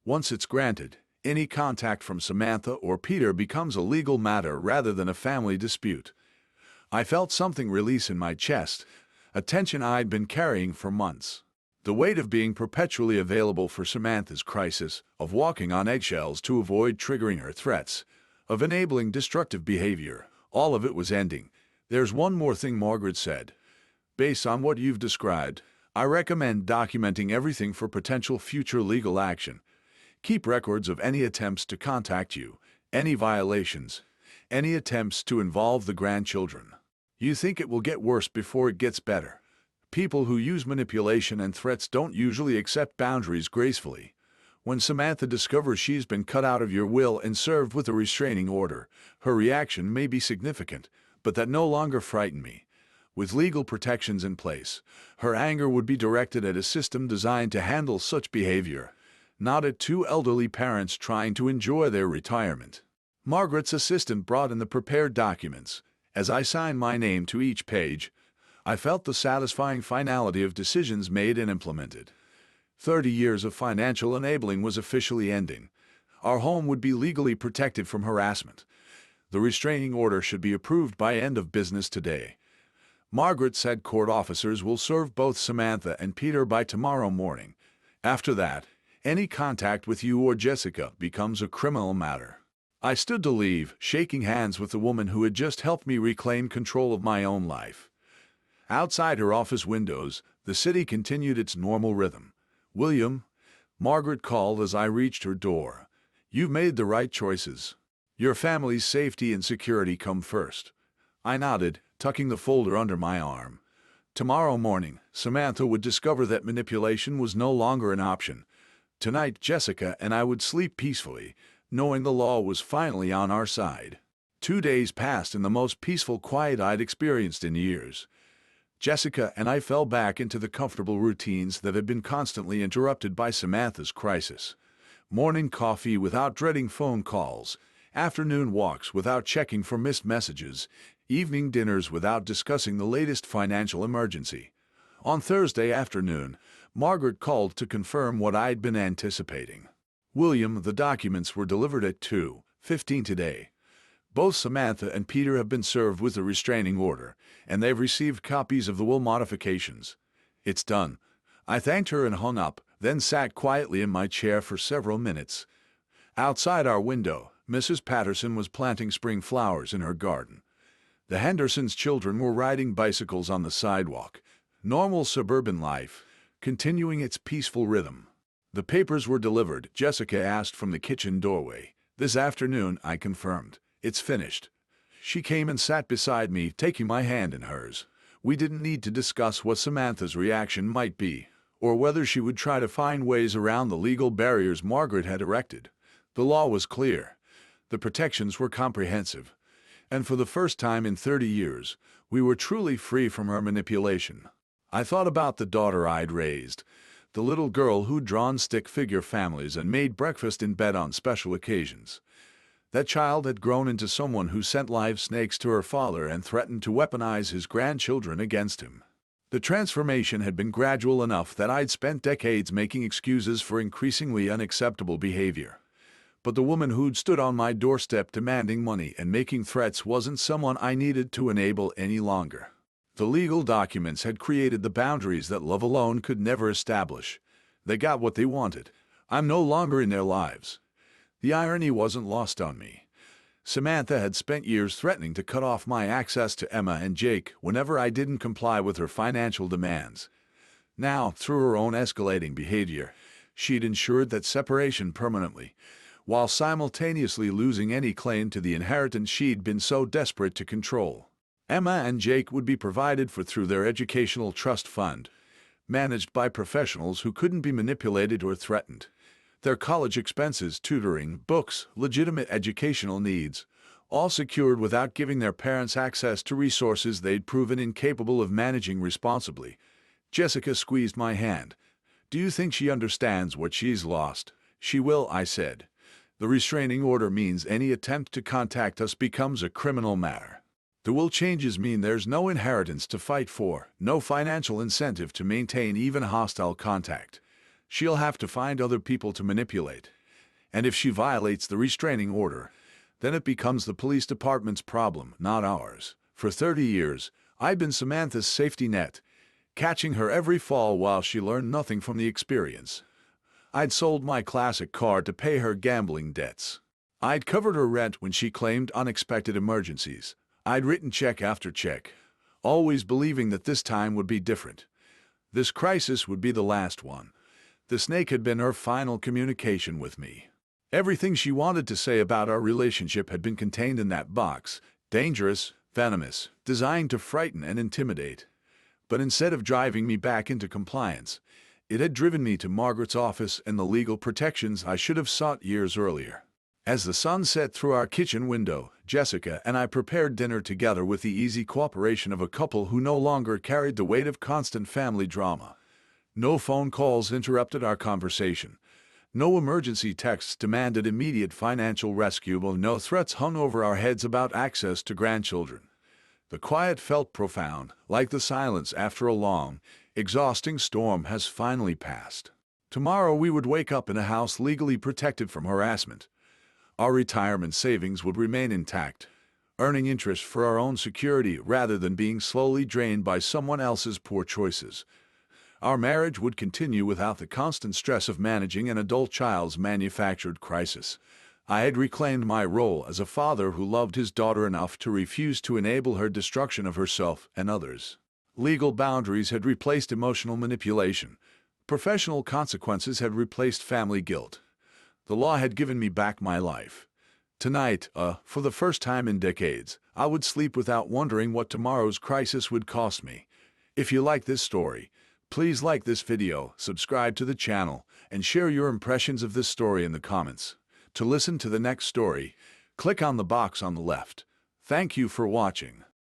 Once it's granted, any contact from Samantha or Peter becomes a legal matter rather than a family dispute. I felt something release in my chest, a tension I'd been carrying for months. The weight of being perpetually available for Samantha's crisis, of walking on eggshells to avoid triggering her threats, of enabling destructive behavior, all of it was ending. There's one more thing, Margaret said. Based on what you've described, I recommend documenting everything for potential future legal action. Keep records of any attempts to contact you, any violations, any attempts to involve the grandchildren. You think it will get worse before it gets better. People who use manipulation and threats don't usually accept boundaries gracefully. When Samantha discovers she's been cut out of your will and served with a restraining order, her reaction may be significant, but that no longer frightened me. With legal protections in place, her anger would be directed at a system designed to handle such behavior, not at two elderly parents trying to enjoy their retirement. Margaret's assistant brought in the prepared documents. As I signed my name to each page, I felt the satisfying finality of decisions made and implemented. 30 years of financial enabling was officially ending. Our home would be legally protected from harassment. The restraining order should be approved by end of business today. Margaret said court officers will serve both Samantha and Peter by tomorrow morning. After that, any contact with you or Jessica becomes a criminal matter. I stood to leave, shaking hands with the woman who had just helped me reclaim control of my own life. Outside her office windows, the city continued its normal rhythm. "William," Margaret called as I reached her door. "You've made the right choices. Your family's safety and security come first." I nodded, tucking the folder under my arm. Tomorrow morning, Samantha would discover that manipulation was no longer an option. Tonight, Jessica and I would sleep peacefully, knowing the law was finally on our side. 2 days passed in the most peaceful quiet I'd experienced in years. Jessica and I fell back into the comfortable routines that had been constantly interrupted by Samantha's crisis. Morning coffee without dreading phone calls, afternoon walks without checking for missed messages, evening dinners without discussing the latest financial emergency. On Thursday afternoon, Margaret called to confirm what I'd been anticipating. "William, the documents were delivered at 2:15 today. Both Samantha and Peter have been served with a restraining order, and they've received copies of the will modifications. It's done." I thanked her and hung up, then sat quietly in my chair for several minutes. Outside our window, Mrs. Patterson was planting spring flowers in her garden. The Hendersons' children were riding bicycles on the sidewalk. Normal suburban life, continuing its peaceful rhythm. The papers were delivered, Jessica asked from the kitchen doorway. "This afternoon," I confirmed. "It's finished." She came and sat beside me, taking my hand in hers. We didn't need to discuss what Samantha's reaction might be, or whether she would try to find ways around the legal barriers Margaret had erected. The law was clear. The protections were comprehensive. And for the first time in 30 years, we were truly free from her manipulation. I thought about the daughter I'd raised, the little girl who'd drawn stick figure families and made breakfast in bed on special occasions. That child had grown into someone who sent live snakes to her father and threatened to weaponize his grandchildren against him. The transformation had been gradual enough that I'd spent decades making excuses for increasingly unacceptable behavior. But the woman who'd stood on my doorstep demanding money and making threats wasn't someone I needed to enable any longer. The legal documents had created the boundaries that love alone could never establish. They got what they wanted. I'm no longer in their lives. The irony wasn't lost on me. Samantha had spent years threatening to cut off my access to Emma and Jake whenever I didn't comply with her financial demands. Now, through her own escalating behavior, she'd ensured that separation permanently, while simultaneously losing any claim to the inheritance she'd been so desperate to control. Emma and Jake would be provided for through their educational trust fund, managed by professionals who couldn't be manipulated or threatened. Their college expenses, tutoring, books, legitimate educational needs, all secured without giving their parents access to resources they'd proven incapable of managing responsibly. Jessica squeezed my hand. Do you think she understands what she's lost? She will, I said. The restraining order means any attempt to contact us becomes a criminal matter. The will changes mean there's no inheritance to fight for, no financial incentive to maintain even hostile contact. She'll have to find other people to manipulate. And if she violates the restraining order, then it becomes the police department's problem, not ours. For 30 years, I've been Samantha's safety net, catching her every fall while she learned nothing from the experience. I'd sold my classic car to pay her gambling debts. I'd covered her rent when she claimed unexpected emergencies. I'd written check after check, always believing that this time would be different. This crisis would be the last one. The snake had been her final communication with me. Everything she wanted to say about our relationship had been contained in that box, dangerous, venomous, designed to frighten and intimidate. But instead of driving me back into compliance, it had driven me to Margaret's office and the legal protections I should have sought years earlier. As the sun set through our kitchen window, Jessica and I prepared dinner together with the easy cooperation of a couple who no longer carried the weight of constant family drama. No phone calls interrupted our conversation. No emergency texts demanded immediate financial rescue, while no threats hung over our heads about access to grandchildren. The quiet felt profound, like the silence after a long, exhausting storm has finally passed. Tomorrow we would wake up in a house legally protected from harassment. Our retirement savings would remain intact, earning interest for our own security rather than being slowly drained by someone else's poor choices. Our marriage would continue without the constant stress of managing an adult child's manufactured crisis. I had reclaimed my role as a father who loved his daughter enough to refuse to enable her destruction of herself and others. Legal boundaries had replaced emotional manipulation. Professional consequences had replaced family guilt. The law had given me back my life. Tonight, for the first time in decades, I would sleep without wondering what tomorrow's crisis would cost me. If you like this story, please like this video, subscribe to the channel, and share your impressions of this story in the comments. To listen to the next story, click on the box on the left. Thank you for watching.